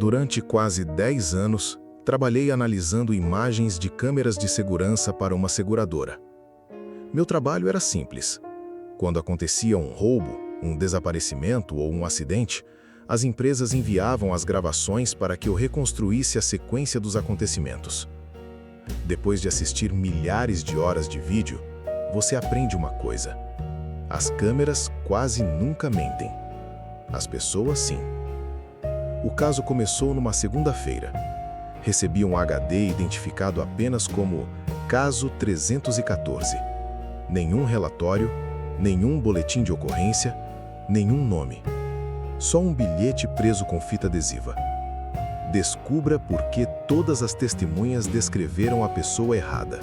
Durante quase 10 anos, trabalhei analisando imagens de câmeras de segurança para uma seguradora. Meu trabalho era simples. Quando acontecia um roubo, um desaparecimento ou um acidente, as empresas enviavam as gravações para que eu reconstruísse a sequência dos acontecimentos. Depois de assistir milhares de horas de vídeo, você aprende uma coisa: as câmeras quase nunca mentem. As pessoas, sim. O caso começou numa segunda-feira. Recebi um HD identificado apenas como Caso 314. Nenhum relatório, nenhum boletim de ocorrência, nenhum nome. Só um bilhete preso com fita adesiva. Descubra por que todas as testemunhas descreveram a pessoa errada.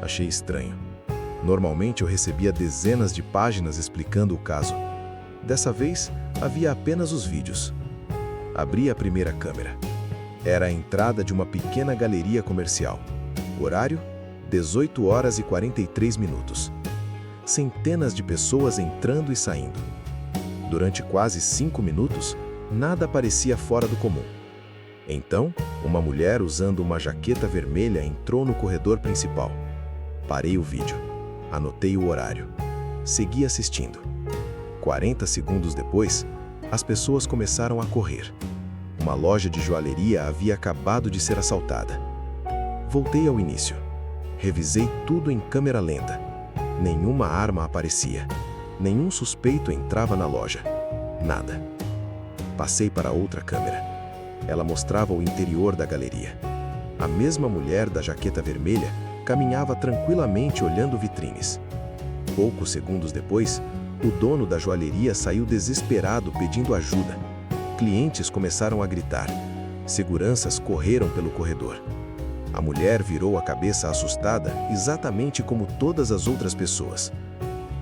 Achei estranho. Normalmente eu recebia dezenas de páginas explicando o caso. Dessa vez, havia apenas os vídeos. Abri a primeira câmera. Era a entrada de uma pequena galeria comercial. Horário: 18 horas e 43 minutos. Centenas de pessoas entrando e saindo. Durante quase 5 minutos, nada parecia fora do comum. Então, uma mulher usando uma jaqueta vermelha entrou no corredor principal. Parei o vídeo. Anotei o horário. Segui assistindo. 40 segundos depois, as pessoas começaram a correr. Uma loja de joalheria havia acabado de ser assaltada. Voltei ao início. Revisei tudo em câmera lenta. Nenhuma arma aparecia. Nenhum suspeito entrava na loja. Nada. Passei para outra câmera. Ela mostrava o interior da galeria. A mesma mulher da jaqueta vermelha caminhava tranquilamente olhando vitrines. Poucos segundos depois, o dono da joalheria saiu desesperado pedindo ajuda. Clientes começaram a gritar. Seguranças correram pelo corredor. A mulher virou a cabeça assustada, exatamente como todas as outras pessoas.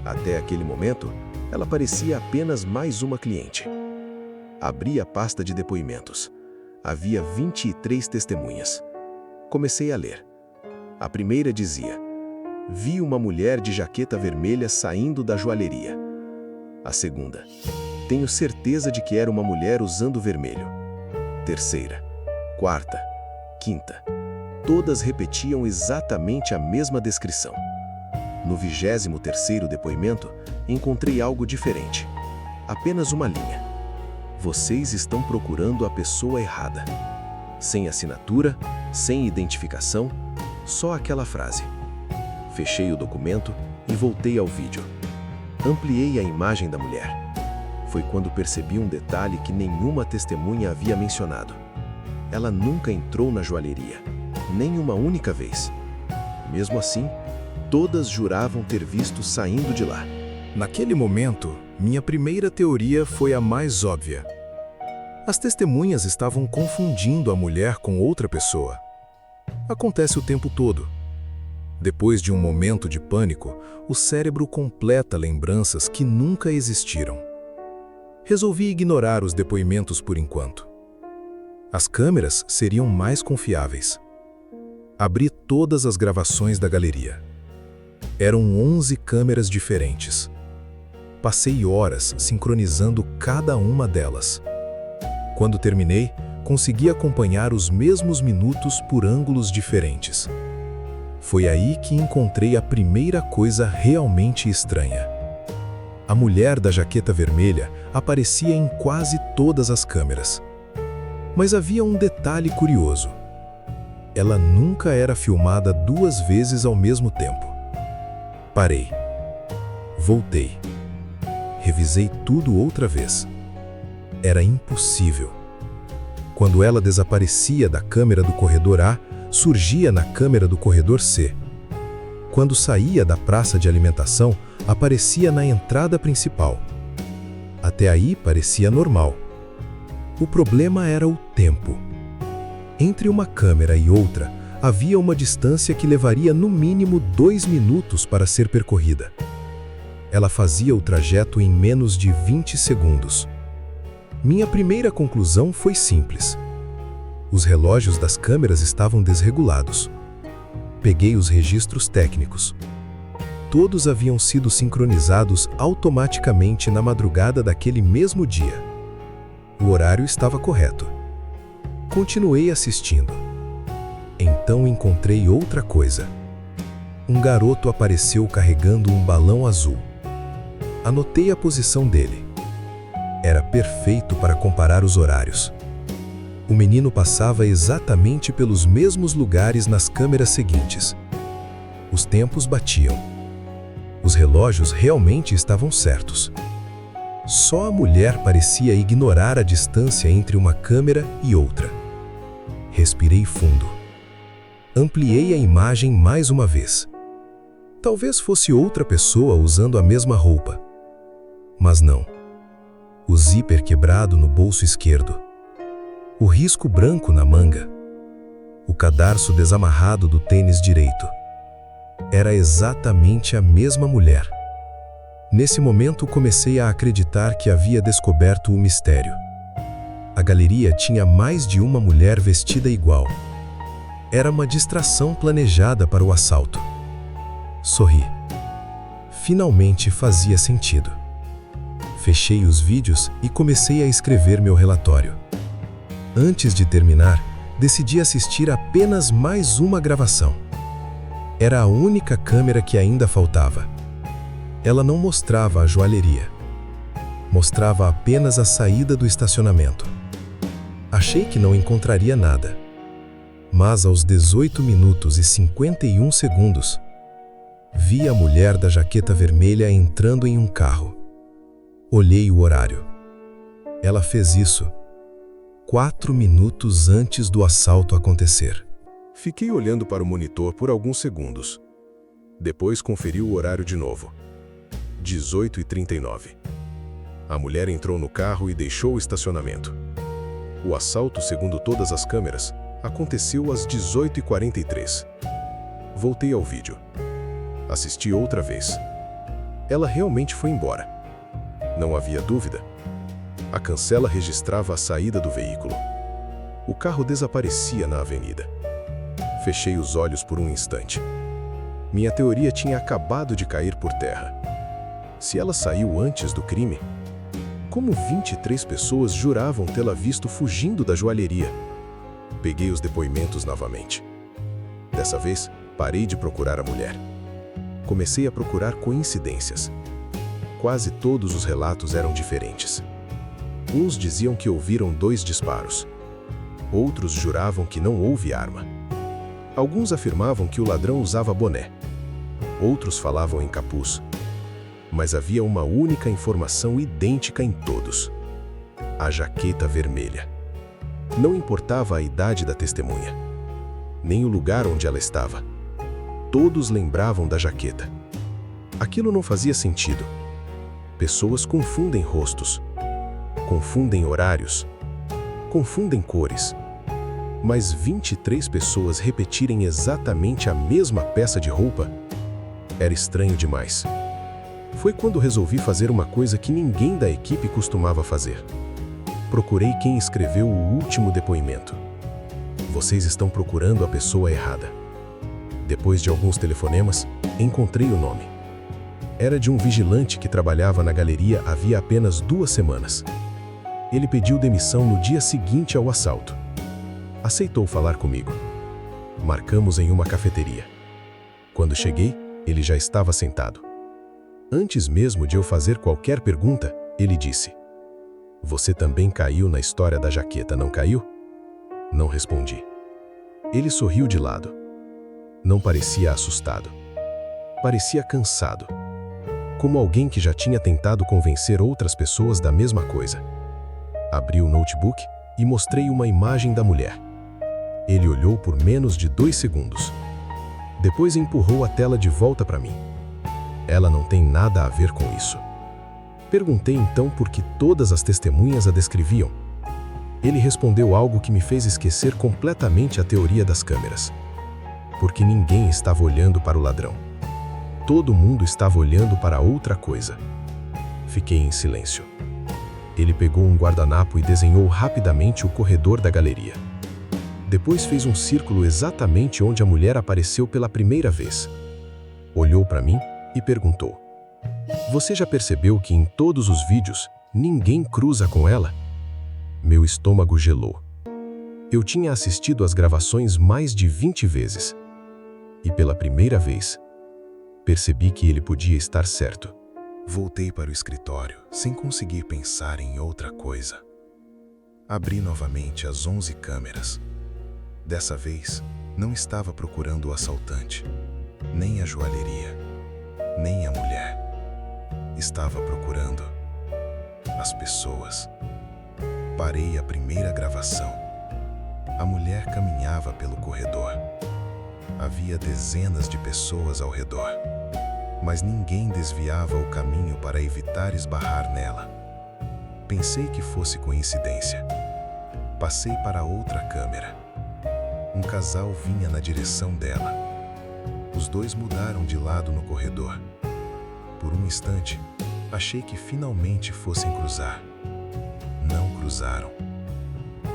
Até aquele momento, ela parecia apenas mais uma cliente. Abri a pasta de depoimentos. Havia 23 testemunhas. Comecei a ler. A primeira dizia: vi uma mulher de jaqueta vermelha saindo da joalheria. A segunda: tenho certeza de que era uma mulher usando vermelho. Terceira, quarta, quinta. Todas repetiam exatamente a mesma descrição. No 23º depoimento, encontrei algo diferente. Apenas uma linha. Vocês estão procurando a pessoa errada. Sem assinatura, sem identificação, só aquela frase. Fechei o documento e voltei ao vídeo. Ampliei a imagem da mulher. Foi quando percebi um detalhe que nenhuma testemunha havia mencionado. Ela nunca entrou na joalheria, nem uma única vez. Mesmo assim, todas juravam ter visto saindo de lá. Naquele momento, minha primeira teoria foi a mais óbvia. As testemunhas estavam confundindo a mulher com outra pessoa. Acontece o tempo todo. Depois de um momento de pânico, o cérebro completa lembranças que nunca existiram. Resolvi ignorar os depoimentos por enquanto. As câmeras seriam mais confiáveis. Abri todas as gravações da galeria. Eram 11 câmeras diferentes. Passei horas sincronizando cada uma delas. Quando terminei, consegui acompanhar os mesmos minutos por ângulos diferentes. Foi aí que encontrei a primeira coisa realmente estranha. A mulher da jaqueta vermelha aparecia em quase todas as câmeras. Mas havia um detalhe curioso. Ela nunca era filmada 2 vezes ao mesmo tempo. Parei. Voltei. Revisei tudo outra vez. Era impossível. Quando ela desaparecia da câmera do corredor A, surgia na câmera do corredor C. Quando saía da praça de alimentação, aparecia na entrada principal. Até aí parecia normal. O problema era o tempo. Entre uma câmera e outra, havia uma distância que levaria no mínimo 2 minutos para ser percorrida. Ela fazia o trajeto em menos de 20 segundos. Minha primeira conclusão foi simples. Os relógios das câmeras estavam desregulados. Peguei os registros técnicos. Todos haviam sido sincronizados automaticamente na madrugada daquele mesmo dia. O horário estava correto, Continuei assistindo. Então encontrei outra coisa. Um garoto apareceu carregando um balão azul. Anotei a posição dele. Era perfeito para comparar os horários. O menino passava exatamente pelos mesmos lugares nas câmeras seguintes. Os tempos batiam. Os relógios realmente estavam certos. Só a mulher parecia ignorar a distância entre uma câmera e outra. Respirei fundo. Ampliei a imagem mais uma vez. Talvez fosse outra pessoa usando a mesma roupa. Mas não. O zíper quebrado no bolso esquerdo. O risco branco na manga. O cadarço desamarrado do tênis direito. Era exatamente a mesma mulher. Nesse momento comecei a acreditar que havia descoberto o mistério. A galeria tinha mais de uma mulher vestida igual. Era uma distração planejada para o assalto. Sorri. Finalmente fazia sentido. Fechei os vídeos e comecei a escrever meu relatório. Antes de terminar, decidi assistir apenas mais uma gravação. Era a única câmera que ainda faltava. Ela não mostrava a joalheria. Mostrava apenas a saída do estacionamento. Achei que não encontraria nada. Mas aos 18 minutos e 51 segundos, vi a mulher da jaqueta vermelha entrando em um carro. Olhei o horário. Ela fez isso 4 minutos antes do assalto acontecer. Fiquei olhando para o monitor por alguns segundos. Depois conferi o horário de novo. 18h39. A mulher entrou no carro e deixou o estacionamento. O assalto, segundo todas as câmeras, aconteceu às 18h43. Voltei ao vídeo. Assisti outra vez. Ela realmente foi embora. Não havia dúvida. A cancela registrava a saída do veículo. O carro desaparecia na avenida. Fechei os olhos por um instante. Minha teoria tinha acabado de cair por terra. Se ela saiu antes do crime, como 23 pessoas juravam tê-la visto fugindo da joalheria? Peguei os depoimentos novamente. Dessa vez, parei de procurar a mulher. Comecei a procurar coincidências. Quase todos os relatos eram diferentes. Uns diziam que ouviram 2 disparos. Outros juravam que não houve arma. Alguns afirmavam que o ladrão usava boné. Outros falavam em capuz. Mas havia uma única informação idêntica em todos: a jaqueta vermelha. Não importava a idade da testemunha, nem o lugar onde ela estava. Todos lembravam da jaqueta. Aquilo não fazia sentido. Pessoas confundem rostos, confundem horários, confundem cores. Mas 23 pessoas repetirem exatamente a mesma peça de roupa era estranho demais. Foi quando resolvi fazer uma coisa que ninguém da equipe costumava fazer. Procurei quem escreveu o último depoimento. Vocês estão procurando a pessoa errada. Depois de alguns telefonemas, encontrei o nome. Era de um vigilante que trabalhava na galeria havia apenas 2 semanas. Ele pediu demissão no dia seguinte ao assalto. Aceitou falar comigo. Marcamos em uma cafeteria. Quando cheguei, ele já estava sentado. Antes mesmo de eu fazer qualquer pergunta, ele disse: "Você também caiu na história da jaqueta, não caiu?" Não respondi. Ele sorriu de lado. Não parecia assustado. Parecia cansado. Como alguém que já tinha tentado convencer outras pessoas da mesma coisa. Abri o notebook e mostrei uma imagem da mulher. Ele olhou por menos de 2 segundos. Depois empurrou a tela de volta para mim. Ela não tem nada a ver com isso. Perguntei então por que todas as testemunhas a descreviam. Ele respondeu algo que me fez esquecer completamente a teoria das câmeras. Porque ninguém estava olhando para o ladrão. Todo mundo estava olhando para outra coisa. Fiquei em silêncio. Ele pegou um guardanapo e desenhou rapidamente o corredor da galeria. Depois fez um círculo exatamente onde a mulher apareceu pela primeira vez. Olhou para mim e perguntou: "Você já percebeu que em todos os vídeos ninguém cruza com ela?" Meu estômago gelou. Eu tinha assistido às gravações mais de 20 vezes. E pela primeira vez, percebi que ele podia estar certo. Voltei para o escritório, sem conseguir pensar em outra coisa. Abri novamente as 11 câmeras. Dessa vez, não estava procurando o assaltante, nem a joalheria, nem a mulher. Estava procurando as pessoas. Parei a primeira gravação. A mulher caminhava pelo corredor. Havia dezenas de pessoas ao redor, mas ninguém desviava o caminho para evitar esbarrar nela. Pensei que fosse coincidência. Passei para outra câmera. Um casal vinha na direção dela. Os dois mudaram de lado no corredor. Por um instante, achei que finalmente fossem cruzar. Não cruzaram.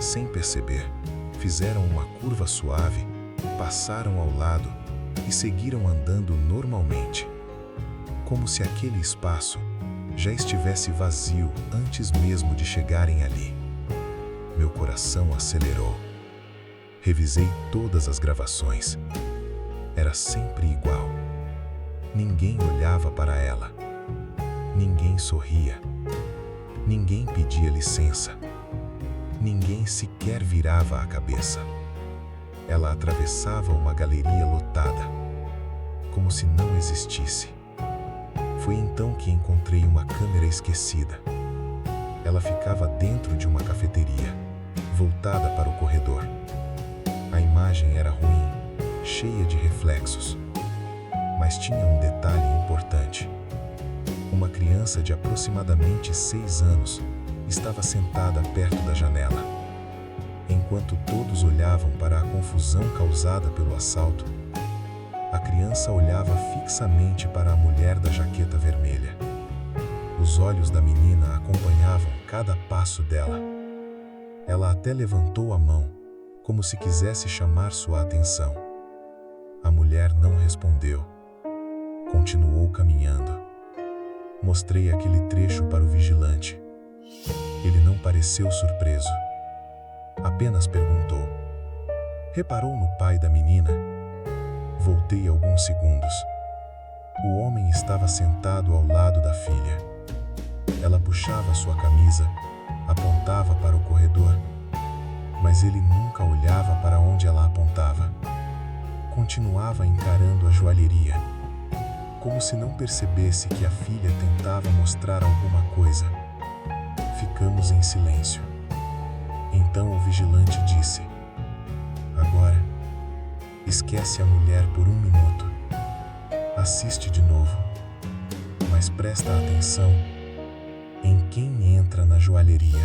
Sem perceber, fizeram uma curva suave, passaram ao lado e seguiram andando normalmente, como se aquele espaço já estivesse vazio antes mesmo de chegarem ali. Meu coração acelerou. Revisei todas as gravações. Era sempre igual. Ninguém olhava para ela. Ninguém sorria. Ninguém pedia licença. Ninguém sequer virava a cabeça. Ela atravessava uma galeria lotada, como se não existisse. Foi então que encontrei uma câmera esquecida. Ela ficava dentro de uma cafeteria, voltada para o corredor. A imagem era ruim, cheia de reflexos. Mas tinha um detalhe importante. Uma criança de aproximadamente 6 anos estava sentada perto da janela. Enquanto todos olhavam para a confusão causada pelo assalto, a criança olhava fixamente para a mulher da jaqueta vermelha. Os olhos da menina acompanhavam cada passo dela. Ela até levantou a mão, como se quisesse chamar sua atenção. A mulher não respondeu. Continuou caminhando. Mostrei aquele trecho para o vigilante. Ele não pareceu surpreso. Apenas perguntou: "Reparou no pai da menina?" Voltei alguns segundos. O homem estava sentado ao lado da filha. Ela puxava sua camisa, apontava para o corredor, mas ele nunca olhava para onde ela apontava. Continuava encarando a joalheria, como se não percebesse que a filha tentava mostrar alguma coisa. Ficamos em silêncio. Então o vigilante disse: "Agora, esquece a mulher por 1 minuto. Assiste de novo, mas presta atenção em quem entra na joalheria."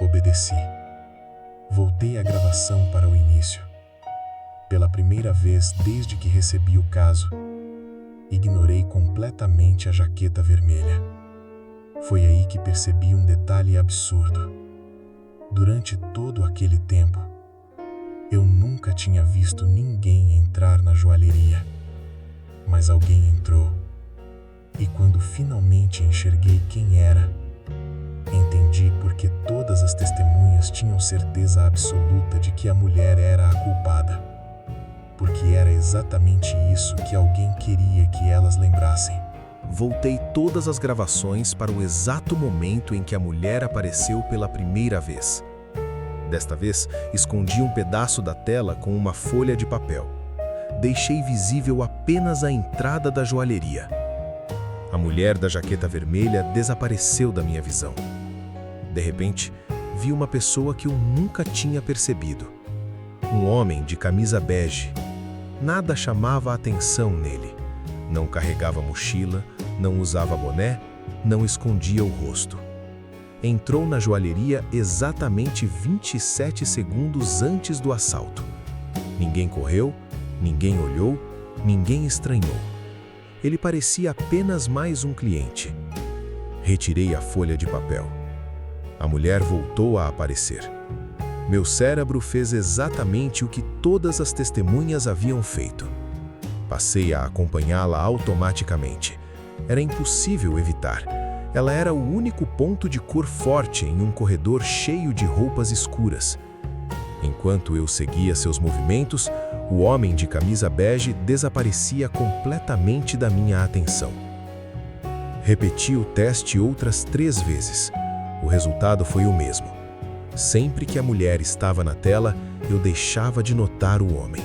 Obedeci. Voltei a gravação para o início. Pela primeira vez desde que recebi o caso, ignorei completamente a jaqueta vermelha. Foi aí que percebi um detalhe absurdo. Durante todo aquele tempo, eu nunca tinha visto ninguém entrar na joalheria. Mas alguém entrou. E quando finalmente enxerguei quem era, entendi porque todas as testemunhas tinham certeza absoluta de que a mulher era a culpada. Porque era exatamente isso que alguém queria que elas lembrassem. Voltei todas as gravações para o exato momento em que a mulher apareceu pela primeira vez. Desta vez, escondi um pedaço da tela com uma folha de papel. Deixei visível apenas a entrada da joalheria. A mulher da jaqueta vermelha desapareceu da minha visão. De repente, vi uma pessoa que eu nunca tinha percebido. Um homem de camisa bege. Nada chamava a atenção nele. Não carregava mochila, não usava boné, não escondia o rosto. Entrou na joalheria exatamente 27 segundos antes do assalto. Ninguém correu, ninguém olhou, ninguém estranhou. Ele parecia apenas mais um cliente. Retirei a folha de papel. A mulher voltou a aparecer. Meu cérebro fez exatamente o que todas as testemunhas haviam feito. Passei a acompanhá-la automaticamente. Era impossível evitar. Ela era o único ponto de cor forte em um corredor cheio de roupas escuras. Enquanto eu seguia seus movimentos, o homem de camisa bege desaparecia completamente da minha atenção. Repeti o teste outras 3 vezes. O resultado foi o mesmo. Sempre que a mulher estava na tela, eu deixava de notar o homem.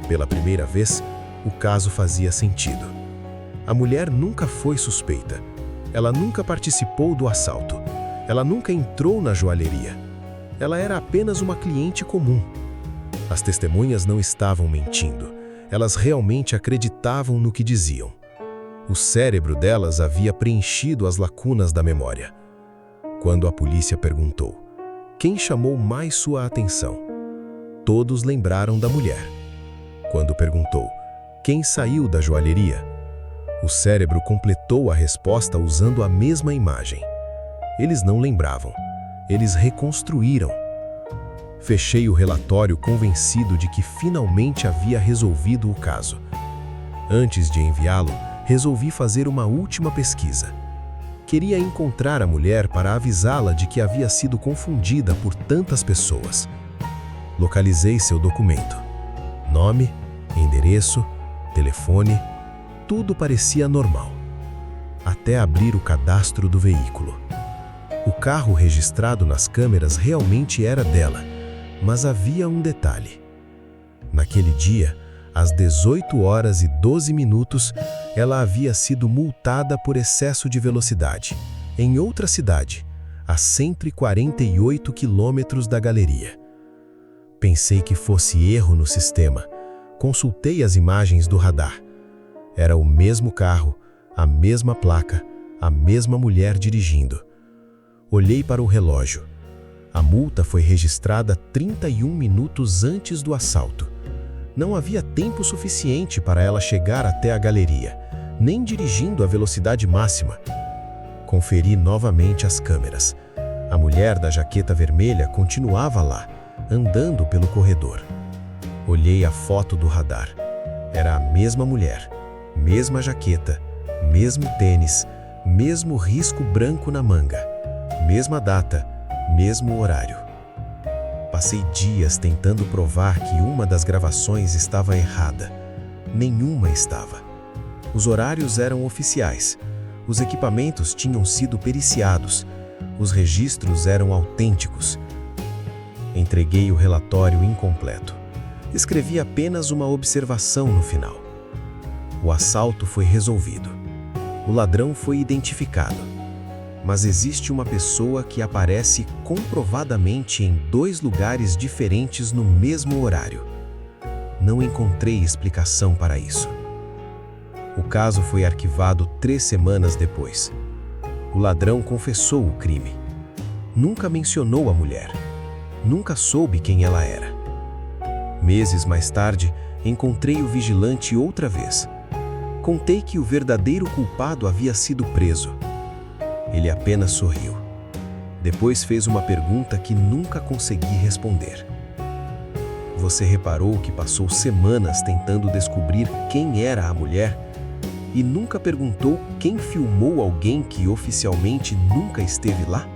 Pela primeira vez, o caso fazia sentido. A mulher nunca foi suspeita. Ela nunca participou do assalto. Ela nunca entrou na joalheria. Ela era apenas uma cliente comum. As testemunhas não estavam mentindo. Elas realmente acreditavam no que diziam. O cérebro delas havia preenchido as lacunas da memória. Quando a polícia perguntou: quem chamou mais sua atenção? Todos lembraram da mulher. Quando perguntou: quem saiu da joalheria? O cérebro completou a resposta usando a mesma imagem. Eles não lembravam. Eles reconstruíram. Fechei o relatório convencido de que finalmente havia resolvido o caso. Antes de enviá-lo, resolvi fazer uma última pesquisa. Queria encontrar a mulher para avisá-la de que havia sido confundida por tantas pessoas. Localizei seu documento. Nome, endereço, telefone, tudo parecia normal. Até abrir o cadastro do veículo. O carro registrado nas câmeras realmente era dela, mas havia um detalhe. Naquele dia, às 18h12, ela havia sido multada por excesso de velocidade, em outra cidade, a 148 quilômetros da galeria. Pensei que fosse erro no sistema. Consultei as imagens do radar. Era o mesmo carro, a mesma placa, a mesma mulher dirigindo. Olhei para o relógio. A multa foi registrada 31 minutos antes do assalto. Não havia tempo suficiente para ela chegar até a galeria, nem dirigindo a velocidade máxima. Conferi novamente as câmeras. A mulher da jaqueta vermelha continuava lá, andando pelo corredor. Olhei a foto do radar. Era a mesma mulher, mesma jaqueta, mesmo tênis, mesmo risco branco na manga, mesma data, mesmo horário. Passei dias tentando provar que uma das gravações estava errada. Nenhuma estava. Os horários eram oficiais. Os equipamentos tinham sido periciados. Os registros eram autênticos. Entreguei o relatório incompleto. Escrevi apenas uma observação no final. O assalto foi resolvido. O ladrão foi identificado. Mas existe uma pessoa que aparece comprovadamente em 2 lugares diferentes no mesmo horário. Não encontrei explicação para isso. O caso foi arquivado 3 semanas depois. O ladrão confessou o crime. Nunca mencionou a mulher. Nunca soube quem ela era. Meses mais tarde, encontrei o vigilante outra vez. Contei que o verdadeiro culpado havia sido preso. Ele apenas sorriu. Depois fez uma pergunta que nunca consegui responder. Você reparou que passou semanas tentando descobrir quem era a mulher e nunca perguntou quem filmou alguém que oficialmente nunca esteve lá?